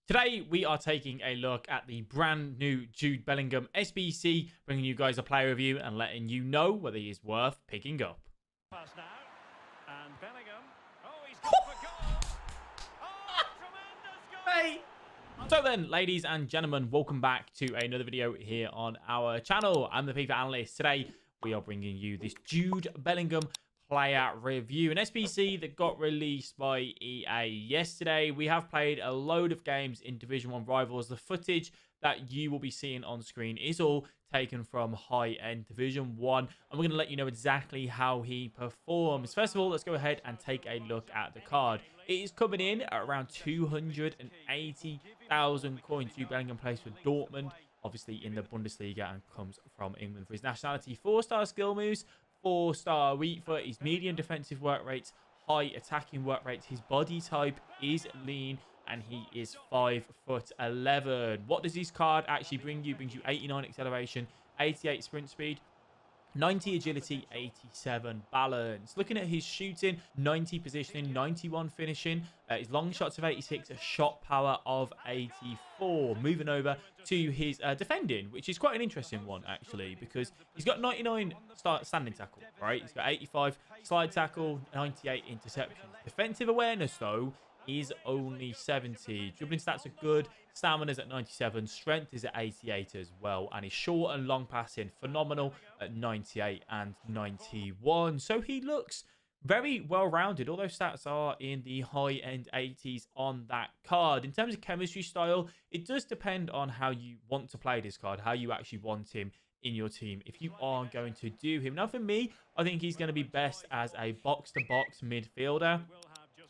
Today, we are taking a look at the brand new Jude Bellingham SBC, bringing you guys a player review and letting you know whether he is worth picking up. Pass now, and Bellingham. Oh, he's gone for goal. Oh, tremendous goal. Hey! So then, ladies and gentlemen, welcome back to another video here on our channel. I'm the FIFA Analyst. Today, we are bringing you this Jude Bellingham player review, an SBC that got released by EA yesterday. We have played a load of games in Division 1 rivals. The footage that you will be seeing on screen is all taken from high-end Division 1, and we're going to let you know exactly how he performs. First of all, let's go ahead and take a look at the card. It is coming in at around 280,000 coins. Jude Bellingham plays for Dortmund, obviously in the Bundesliga, and comes from England for his nationality. 4-star skill moves, 4-star weak foot, his medium defensive work rates, high attacking work rates. His body type is lean, and he is 5'11". What does this card actually bring you? It brings you 89 acceleration, 88 sprint speed, 90 agility, 87 balance. Looking at his shooting, 90 positioning, 91 finishing, his long shots of 86, a shot power of 84. Moving over to his defending, which is quite an interesting one actually, because he's got 99 standing tackle, right? He's got 85 slide tackle, 98 interceptions. Defensive awareness though is only 70. Dribbling stats are good. Stamina is at 97. Strength is at 88 as well. And his short and long passing, phenomenal at 98 and 91. So he looks very well-rounded. All those stats are in the high-end 80s on that card. In terms of chemistry style, it does depend on how you want to play this card, how you actually want him in your team, if you are going to do him. Now, for me, I think he's going to be best as a box-to-box midfielder.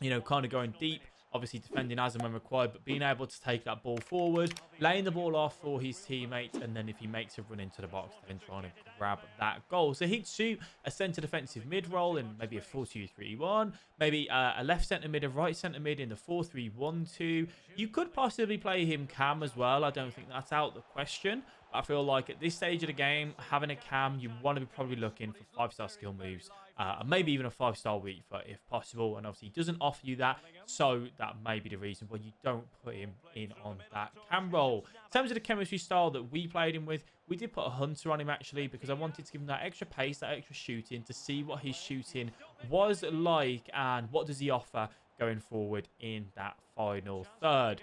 You know, kind of going deep, obviously defending as and when required, but being able to take that ball forward, laying the ball off for his teammates, and then if he makes a run into the box, then trying to grab that goal. So he'd suit a centre defensive mid role in maybe a 4-2-3-1, maybe a left centre mid, a right centre mid in the 4-3-1-2. You could possibly play him cam as well. I don't think that's out the question. I feel like at this stage of the game, having a cam, you want to be probably looking for 5-star skill moves, and maybe even a 5-star weak foot if possible. And obviously, he doesn't offer you that, so that may be the reason why you don't put him in on that cam role. In terms of the chemistry style that we played him with, we did put a hunter on him actually, because I wanted to give him that extra pace, that extra shooting, to see what his shooting was like and what does he offer going forward in that final third.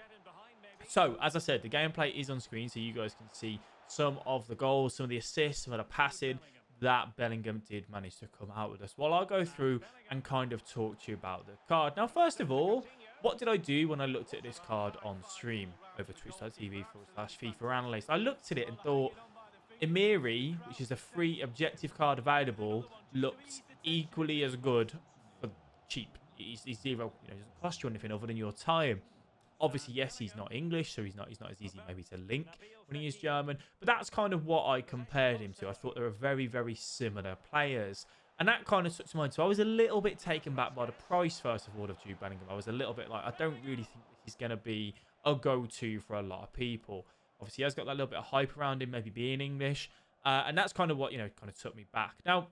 So, as I said, the gameplay is on screen, so you guys can see some of the goals, some of the assists, some of the passing that Bellingham did manage to come out with us. Well, I'll go through and kind of talk to you about the card. Now, first of all, what did I do when I looked at this card on stream over twitch.tv/FIFA Analyst? I looked at it and thought, Emiri, which is a free objective card available, looks equally as good for cheap. He's zero, you know, it doesn't cost you anything other than your time. Obviously, yes, he's not English, so he's not as easy maybe to link when he is German. But that's kind of what I compared him to. I thought they were very, very similar players. And that kind of took to mind. So I was a little bit taken back by the price, first of all, of Jude Bellingham. I was a little bit like, I don't really think that he's going to be a go-to for a lot of people. Obviously, he has got that little bit of hype around him, maybe being English. And that's kind of what, you know, kind of took me back. Now,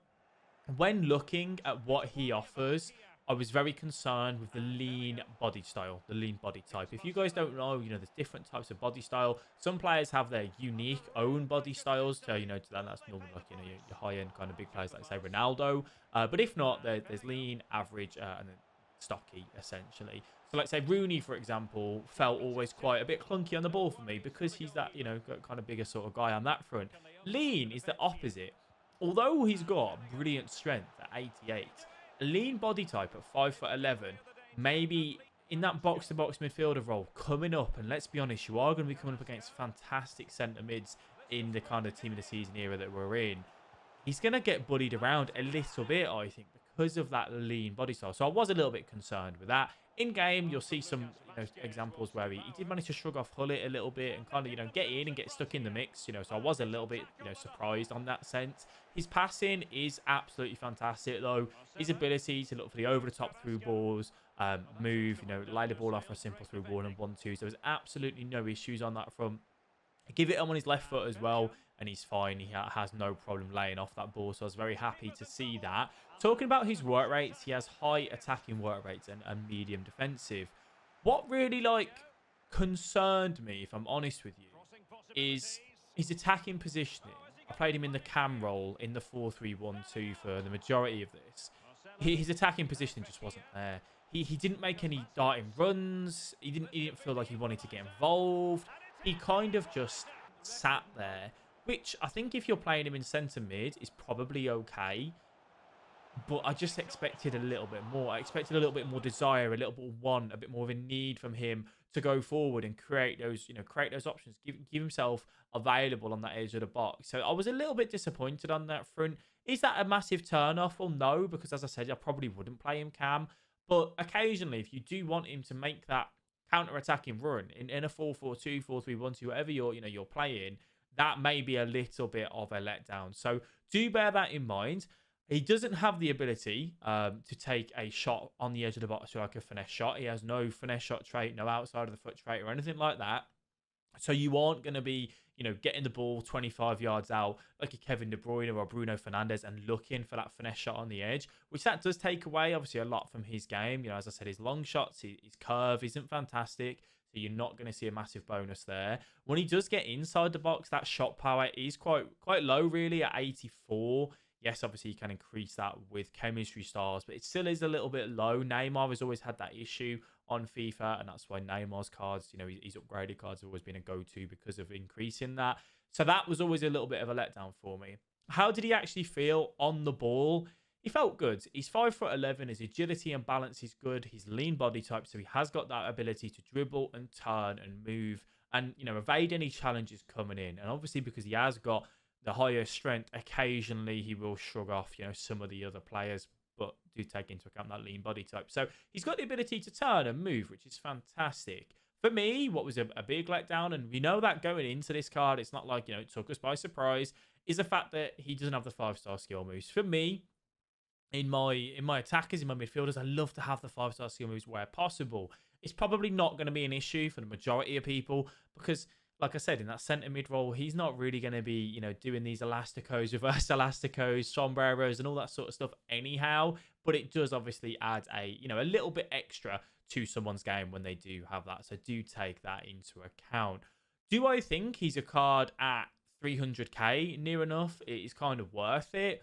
when looking at what he offers, I was very concerned with the lean body style, the lean body type. If you guys don't know, you know, there's different types of body style. Some players have their unique own body styles. So, you know, that's normally like, you know, your high-end kind of big players like, say, Ronaldo. But if not, there's lean, average, and then stocky, essentially. So, like, say, Rooney, for example, felt always quite a bit clunky on the ball for me because he's that, you know, kind of bigger sort of guy on that front. Lean is the opposite. Although he's got brilliant strength at 88, a lean body type at 5'11", maybe in that box-to-box midfielder role coming up, and let's be honest, you are going to be coming up against fantastic centre mids in the kind of team of the season era that we're in. He's going to get bullied around a little bit, I think, because of that lean body style. So I was a little bit concerned with that. In game, you'll see some, you know, examples where he did manage to shrug off Hullet a little bit and kind of, you know, get in and get stuck in the mix, you know. So I was a little bit, you know, surprised on that sense. His passing is absolutely fantastic, though. His ability to look for the over-the-top through balls, move, you know, lay the ball off for a simple through ball and 1-2. So there's absolutely no issues on that front. Give it him on his left foot as well, and he's fine. He has no problem laying off that ball, so I was very happy to see that. Talking about his work rates, he has high attacking work rates and medium defensive. What really, like, concerned me, if I'm honest with you, is his attacking positioning. I played him in the cam role in the 4-3-1-2 for the majority of this. His attacking positioning just wasn't there. He didn't make any darting runs. He didn't feel like he wanted to get involved. He kind of just sat there, which I think if you're playing him in centre mid is probably okay. But I just expected a little bit more. I expected a little bit more desire, a little bit of want, a bit more of a need from him to go forward and create those, create those options, give himself available on that edge of the box. So I was a little bit disappointed on that front. Is that a massive turn-off? Well, no, because as I said, I probably wouldn't play him cam. But occasionally, if you do want him to make that counter-attacking run in a 4-4-2, 4-3-1-2, whatever you're playing, that may be a little bit of a letdown. So do bear that in mind. He doesn't have the ability to take a shot on the edge of the box, so like a finesse shot. He has no finesse shot trait, no outside of the foot trait or anything like that. So you aren't going to be, getting the ball 25 yards out like a Kevin De Bruyne or Bruno Fernandes and looking for that finesse shot on the edge, which that does take away, obviously, a lot from his game. As I said, his long shots, his curve isn't fantastic. So you're not going to see a massive bonus there. When he does get inside the box, that shot power is quite low, really, at 84. Yes, obviously, you can increase that with chemistry stars, but it still is a little bit low. Neymar has always had that issue on FIFA, and that's why Neymar's cards, his upgraded cards have always been a go-to because of increasing that. So that was always a little bit of a letdown for me. How did he actually feel on the ball? He felt good. He's 5'11". His agility and balance is good. He's lean body type, so he has got that ability to dribble and turn and move and, evade any challenges coming in. And obviously, because he has got the higher strength, occasionally he will shrug off, some of the other players, but do take into account that lean body type. So he's got the ability to turn and move, which is fantastic. For me, what was a big letdown, and we know that going into this card, it's not like, it took us by surprise, is the fact that he doesn't have the 5-star skill moves. For me, in my attackers, in my midfielders, I love to have the 5-star skill moves where possible. It's probably not going to be an issue for the majority of people because, like I said, in that centre mid role, he's not really going to be, doing these elasticos, reverse elasticos, sombreros, and all that sort of stuff anyhow. But it does obviously add a little bit extra to someone's game when they do have that. So do take that into account. Do I think he's a card at 300k near enough? It is kind of worth it.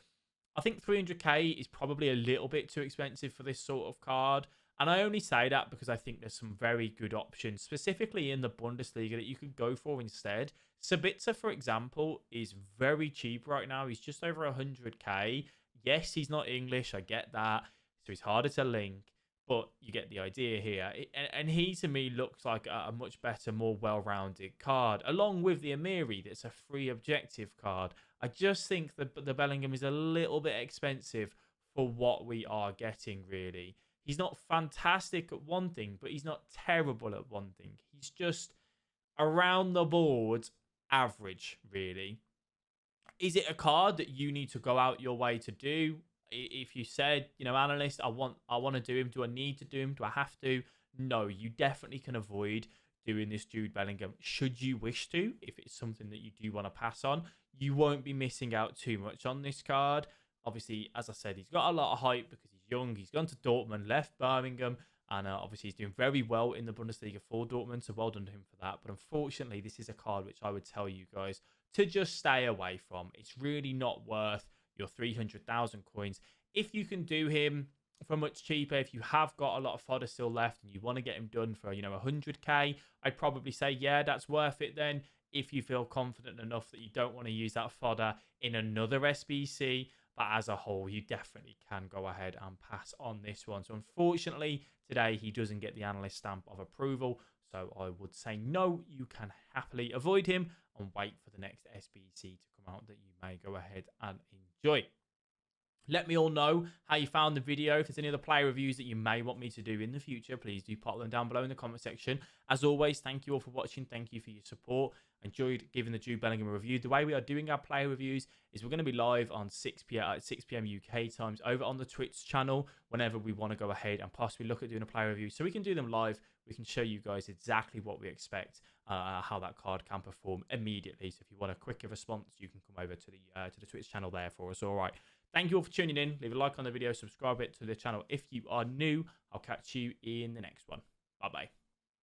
I think 300k is probably a little bit too expensive for this sort of card. And I only say that because I think there's some very good options, specifically in the Bundesliga, that you could go for instead. Sabitzer, for example, is very cheap right now. He's just over 100k. Yes, he's not English. I get that. So he's harder to link. But you get the idea here. And he, to me, looks like a much better, more well-rounded card. Along with the Amiri, that's a free objective card. I just think the Bellingham is a little bit expensive for what we are getting, really. He's not fantastic at one thing, but he's not terrible at one thing. He's just around the board average, really. Is it a card that you need to go out your way to do? If you said, analyst, I want to do him. Do I need to do him? Do I have to? No, you definitely can avoid doing this Jude Bellingham. Should you wish to, if it's something that you do want to pass on, you won't be missing out too much on this card. Obviously, as I said, he's got a lot of hype because he's young. He's gone to Dortmund, left Birmingham, and obviously he's doing very well in the Bundesliga for Dortmund, so well done to him for that. But unfortunately, this is a card which I would tell you guys to just stay away from. It's really not worth your 300,000 coins. If you can do him for much cheaper, if you have got a lot of fodder still left and you want to get him done for, 100k, I'd probably say, yeah, that's worth it then. If you feel confident enough that you don't want to use that fodder in another SBC, but as a whole, you definitely can go ahead and pass on this one. So unfortunately, today he doesn't get the analyst stamp of approval. So I would say no, you can happily avoid him and wait for the next SBC to come out that you may go ahead and enjoy. Let me all know how you found the video. If there's any other player reviews that you may want me to do in the future, please do pop them down below in the comment section. As always, thank you all for watching. Thank you for your support. I enjoyed giving the Jude Bellingham a review. The way we are doing our player reviews is we're going to be live on 6 p.m. UK times over on the Twitch channel whenever we want to go ahead and possibly look at doing a player review. So we can do them live. We can show you guys exactly what we expect, how that card can perform immediately. So if you want a quicker response, you can come over to the Twitch channel there for us. All right. Thank you all for tuning in. Leave a like on the video. Subscribe it to the channel if you are new. I'll catch you in the next one. Bye-bye.